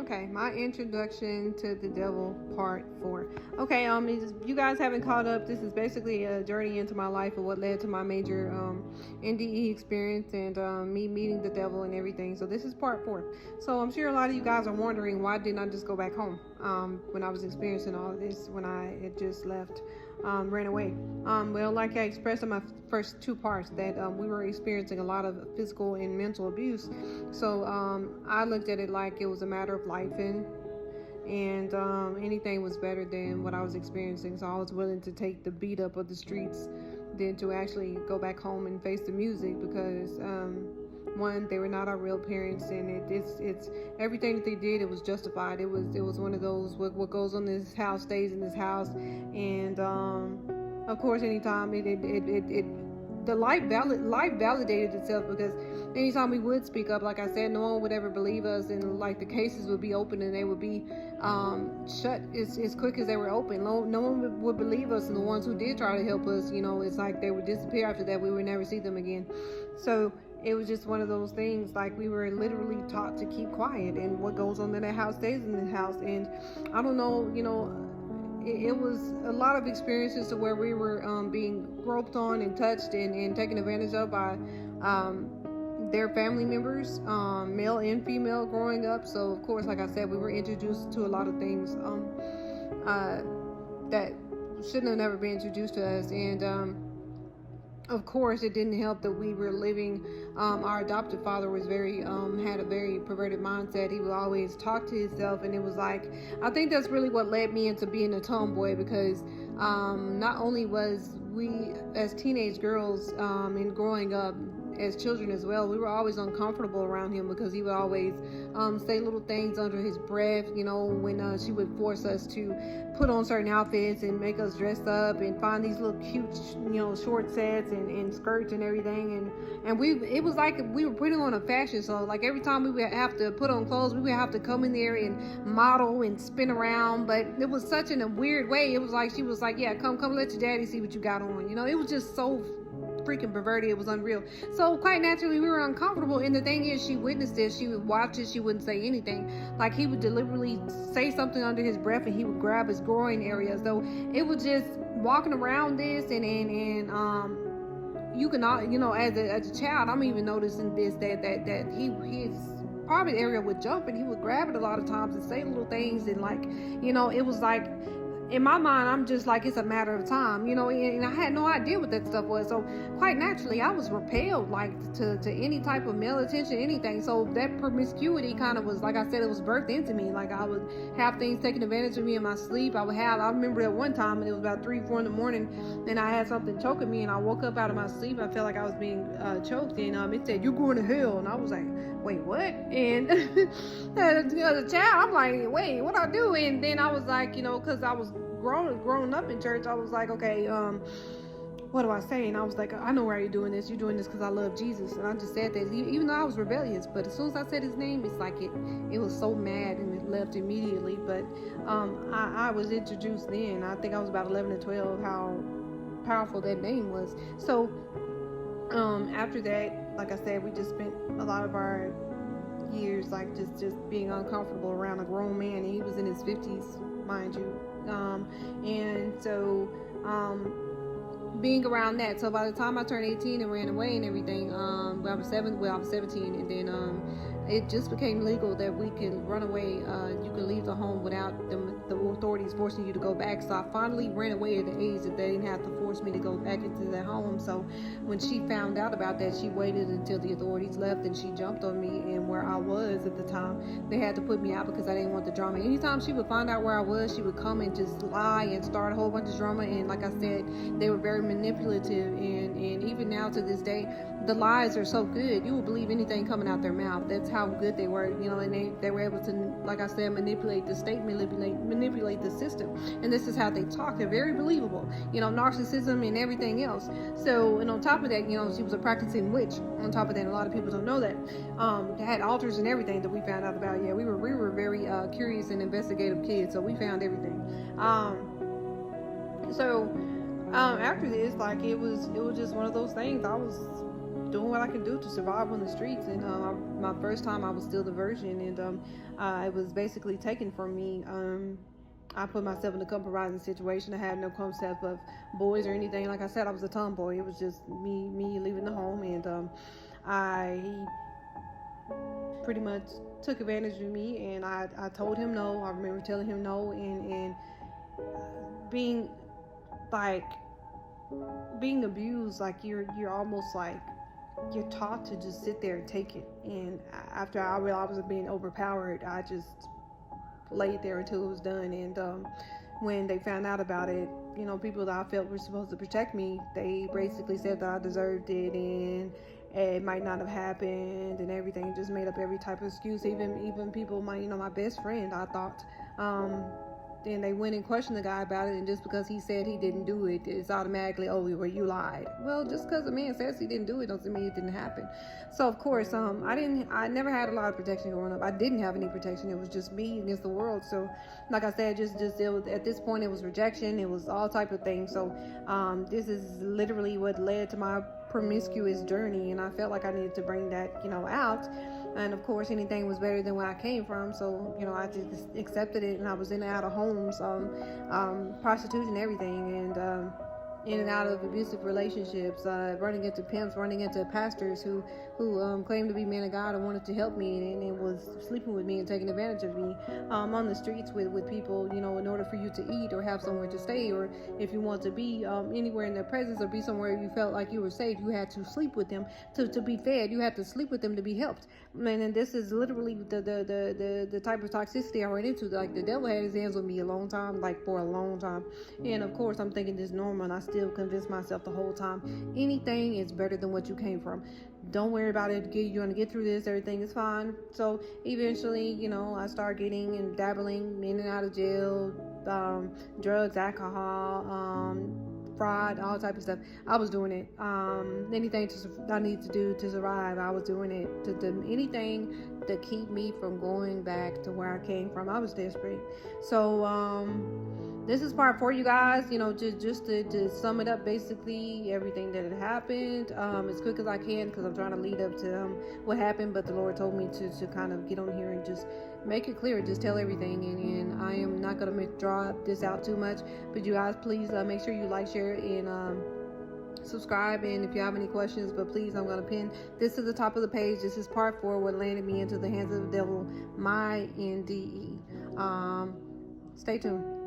Okay, my introduction to the devil, part 4. Okay, if you guys haven't caught up, this is basically a journey into my life of what led to my major NDE experience and me meeting the devil and everything. So this is part 4. So I'm sure a lot of you guys are wondering, why didn't I just go back home when I was experiencing all of this, when I had just left, ran away. Well, like I expressed in my first 2 parts, that we were experiencing a lot of physical and mental abuse. So I looked at it like it was a matter of life, and anything was better than what I was experiencing. So I was willing to take the beat up of the streets than to actually go back home and face the music, because one, they were not our real parents, and it's everything that they did, it was justified. It was one of those, what goes on in this house stays in this house. And of course, anytime the life validated itself, because anytime we would speak up, like I said, no one would ever believe us, and like the cases would be open and they would be shut as quick as they were open. No one would believe us, and the ones who did try to help us, it's like they would disappear after that. We would never see them again. So it was just one of those things, like we were literally taught to keep quiet, and what goes on in that house stays in the house. And I don't know, it was a lot of experiences to where we were being groped on and touched and taken advantage of by their family members, male and female, growing up. So of course, like I said, we were introduced to a lot of things that shouldn't have never been introduced to us. And of course, it didn't help that we were living. Our adoptive father was had a very perverted mindset. He would always talk to himself, and it was like, I think that's really what led me into being a tomboy, because not only was we as teenage girls and growing up as children as well, we were always uncomfortable around him, because he would always say little things under his breath, when she would force us to put on certain outfits and make us dress up and find these little cute, short sets and skirts and everything. And it was like we were putting on a fashion show. Like every time we would have to put on clothes, we would have to come in there and model and spin around. But it was such in a weird way. It was like, she was like, yeah, come let your daddy see what you got on. It was just so freaking perverted. It was unreal. So quite naturally, we were uncomfortable. And the thing is, she witnessed it. She would watch it. She wouldn't say anything. Like, he would deliberately say something under his breath, and he would grab his groin area. So it was just walking around this, and you can, as a child, I'm even noticing this, that his private area would jump, and he would grab it a lot of times and say little things, and it was like, in my mind, I'm just like, it's a matter of time, and I had no idea what that stuff was. So quite naturally, I was repelled, like, to any type of male attention, anything. So that promiscuity kind of was, like I said, it was birthed into me. Like, I would have things taken advantage of me in my sleep. I remember at one time, and it was about 3-4 in the morning, and I had something choking me, and I woke up out of my sleep. I felt like I was being choked, and it said, "You're going to hell." And I was like, wait, what? And as a child, I'm like, wait, what I do? And then I was like, because I was grown up in church, I was like, okay, what do I say? And I was like, I know why you're doing this. You're doing this because I love Jesus. And I just said that, even though I was rebellious. But as soon as I said his name, it's like it was so mad, and it left immediately. But I was introduced then. I think I was about 11 or 12, how powerful that name was. So after that, like I said, we just spent a lot of our years like just being uncomfortable around a grown man, and he was in his 50s, mind you. And so being around that, so by the time I turned 18 and ran away and everything, I was 17, and then it just became legal that we could run away. You could leave the home without the authorities forcing you to go back. So I finally ran away at the age that they didn't have to force me to go back into their home. So when she found out about that, she waited until the authorities left, and she jumped on me. And where I was at the time, they had to put me out because I didn't want the drama. Anytime she would find out where I was, she would come and just lie and start a whole bunch of drama. And like I said, they were very manipulative, and even now to this day, the lies are so good, you will believe anything coming out their mouth. That's how good they were, and they were able to, like I said, manipulate the state, manipulate the system. And this is how they talk. They're very believable, narcissism and everything else. So, and on top of that, she was a practicing witch. On top of that, a lot of people don't know that. They had altars and everything that we found out about. Yeah, we were very curious and investigative kids, so we found everything. So after this, like, it was just one of those things. I was doing what I can do to survive on the streets. And my first time I was still the virgin, and it was basically taken from me. I put myself in a compromising situation. I had no concept of boys or anything. Like I said, I was a tomboy. It was just me leaving the home, and I pretty much took advantage of me, and I told him no. I remember telling him no, and being like being abused, like you're almost like you're taught to just sit there and take it. And after I realized I was being overpowered, I just laid there until it was done. And when they found out about it, people that I felt were supposed to protect me, they basically said that I deserved it, and it might not have happened, and everything. Just made up every type of excuse. Even people, my best friend, I thought. And they went and questioned the guy about it, and just because he said he didn't do it, it's automatically, oh, well, you lied. Well, just because a man says he didn't do it doesn't mean it didn't happen. So of course, I never had a lot of protection growing up. I didn't have any protection. It was just me against the world. So like I said, just it was, at this point, it was rejection. It was all type of things. So this is literally what led to my promiscuous journey, and I felt like I needed to bring that out. And of course, anything was better than where I came from. So, I just accepted it, and I was in and out of homes, prostitution, everything, and in and out of abusive relationships, running into pimps, running into pastors who claimed to be men of God and wanted to help me, and was sleeping with me and taking advantage of me, on the streets with people, in order for you to eat or have somewhere to stay, or if you want to be anywhere in their presence or be somewhere you felt like you were safe, you had to sleep with them to be fed. You had to sleep with them to be helped. And this is literally the type of toxicity I ran into. Like, the devil had his hands on me for a long time. And of course, I'm thinking this normal, and I still convince myself the whole time, anything is better than what you came from. Don't worry about it. You're going to get through this. Everything is fine. So eventually, I started getting and dabbling in and out of jail, drugs, alcohol, fraud, all type of stuff. I was doing it. Anything I need to do to survive, I was doing it. To anything to keep me from going back to where I came from. I was desperate. So this is part 4, you guys. Just to sum it up, basically everything that had happened, as quick as I can, because I'm trying to lead up to what happened. But the Lord told me to kind of get on here and just make it clear, just tell everything. And I am not going to draw this out too much, but you guys, please make sure you like, share, and subscribe. And if you have any questions, but please, I'm going to pin this to the top of the page. This is part 4, what landed me into the hands of the devil, my NDE. Stay tuned.